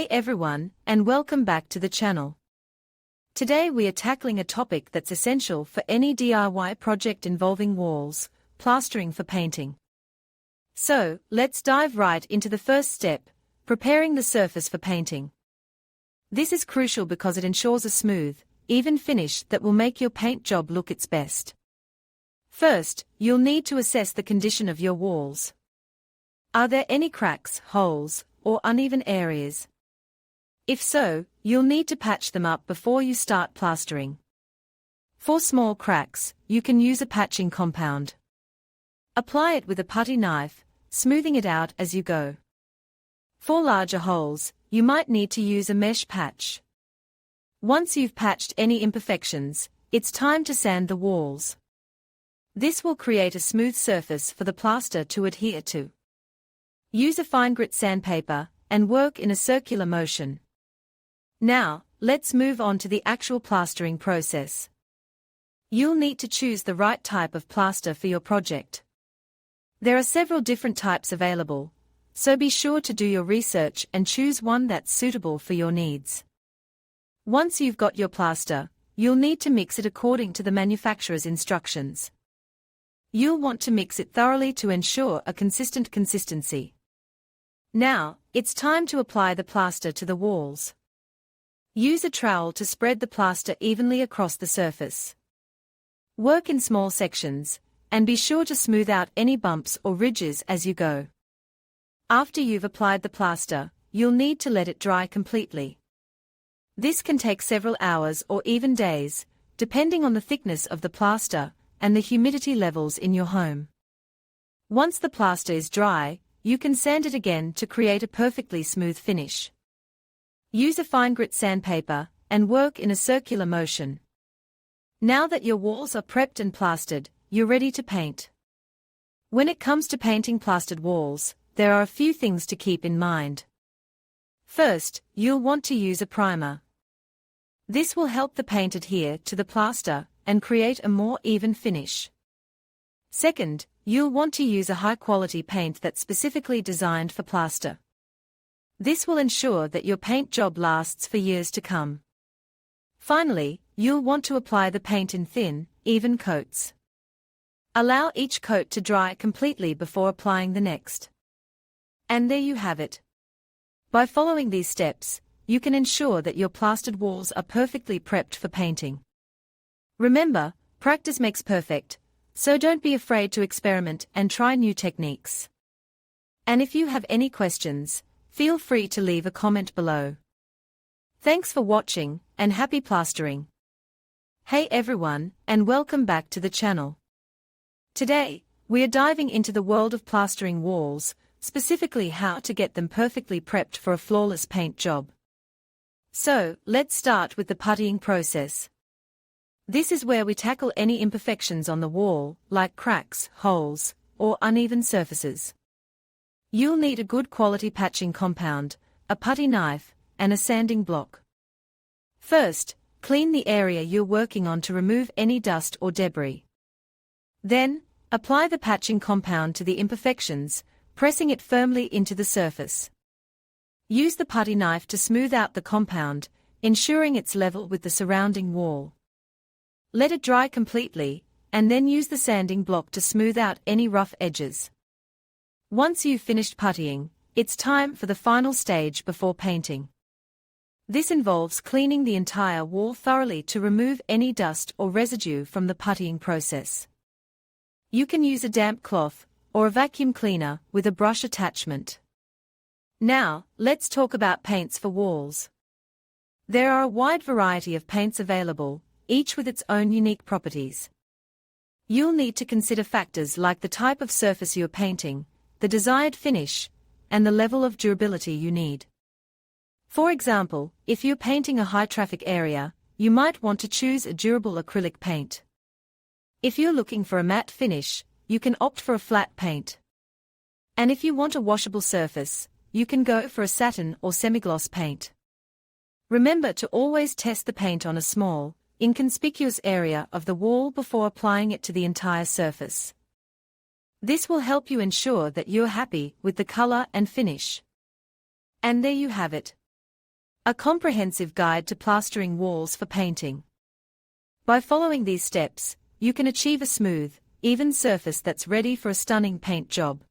Hey everyone, and welcome back to the channel. Today we are tackling a topic that's essential for any DIY project involving walls, plastering for painting. So, let's dive right into the first step, preparing the surface for painting. This is crucial because it ensures a smooth, even finish that will make your paint job look its best. First, you'll need to assess the condition of your walls. Are there any cracks, holes, or uneven areas? If so, you'll need to patch them up before you start plastering. For small cracks, you can use a patching compound. Apply it with a putty knife, smoothing it out as you go. For larger holes, you might need to use a mesh patch. Once you've patched any imperfections, it's time to sand the walls. This will create a smooth surface for the plaster to adhere to. Use a fine grit sandpaper, and work in a circular motion. Now, let's move on to the actual plastering process. You'll need to choose the right type of plaster for your project. There are several different types available, so be sure to do your research and choose one that's suitable for your needs. Once you've got your plaster, you'll need to mix it according to the manufacturer's instructions. You'll want to mix it thoroughly to ensure a consistent consistency. Now, it's time to apply the plaster to the walls. Use a trowel to spread the plaster evenly across the surface. Work in small sections, and be sure to smooth out any bumps or ridges as you go. After you've applied the plaster, you'll need to let it dry completely. This can take several hours or even days, depending on the thickness of the plaster and the humidity levels in your home. Once the plaster is dry, you can sand it again to create a perfectly smooth finish. Use a fine grit sandpaper, and work in a circular motion. Now that your walls are prepped and plastered, you're ready to paint. When it comes to painting plastered walls, there are a few things to keep in mind. First, you'll want to use a primer. This will help the paint adhere to the plaster and create a more even finish. Second, you'll want to use a high-quality paint that's specifically designed for plaster. This will ensure that your paint job lasts for years to come. Finally, you'll want to apply the paint in thin, even coats. Allow each coat to dry completely before applying the next. And there you have it. By following these steps, you can ensure that your plastered walls are perfectly prepped for painting. Remember, practice makes perfect, so don't be afraid to experiment and try new techniques. And if you have any questions, feel free to leave a comment below. Thanks for watching, and happy plastering. Hey everyone, and welcome back to the channel. Today, we are diving into the world of plastering walls, specifically how to get them perfectly prepped for a flawless paint job. So, let's start with the puttying process. This is where we tackle any imperfections on the wall, like cracks, holes, or uneven surfaces. You'll need a good quality patching compound, a putty knife, and a sanding block. First, clean the area you're working on to remove any dust or debris. Then, apply the patching compound to the imperfections, pressing it firmly into the surface. Use the putty knife to smooth out the compound, ensuring it's level with the surrounding wall. Let it dry completely, and then use the sanding block to smooth out any rough edges. Once you've finished puttying, it's time for the final stage before painting. This involves cleaning the entire wall thoroughly to remove any dust or residue from the puttying process. You can use a damp cloth, or a vacuum cleaner with a brush attachment. Now, let's talk about paints for walls. There are a wide variety of paints available, each with its own unique properties. You'll need to consider factors like the type of surface you're painting, the desired finish, and the level of durability you need. For example, if you're painting a high-traffic area, you might want to choose a durable acrylic paint. If you're looking for a matte finish, you can opt for a flat paint. And if you want a washable surface, you can go for a satin or semi-gloss paint. Remember to always test the paint on a small, inconspicuous area of the wall before applying it to the entire surface. This will help you ensure that you're happy with the color and finish. And there you have it. A comprehensive guide to plastering walls for painting. By following these steps, you can achieve a smooth, even surface that's ready for a stunning paint job.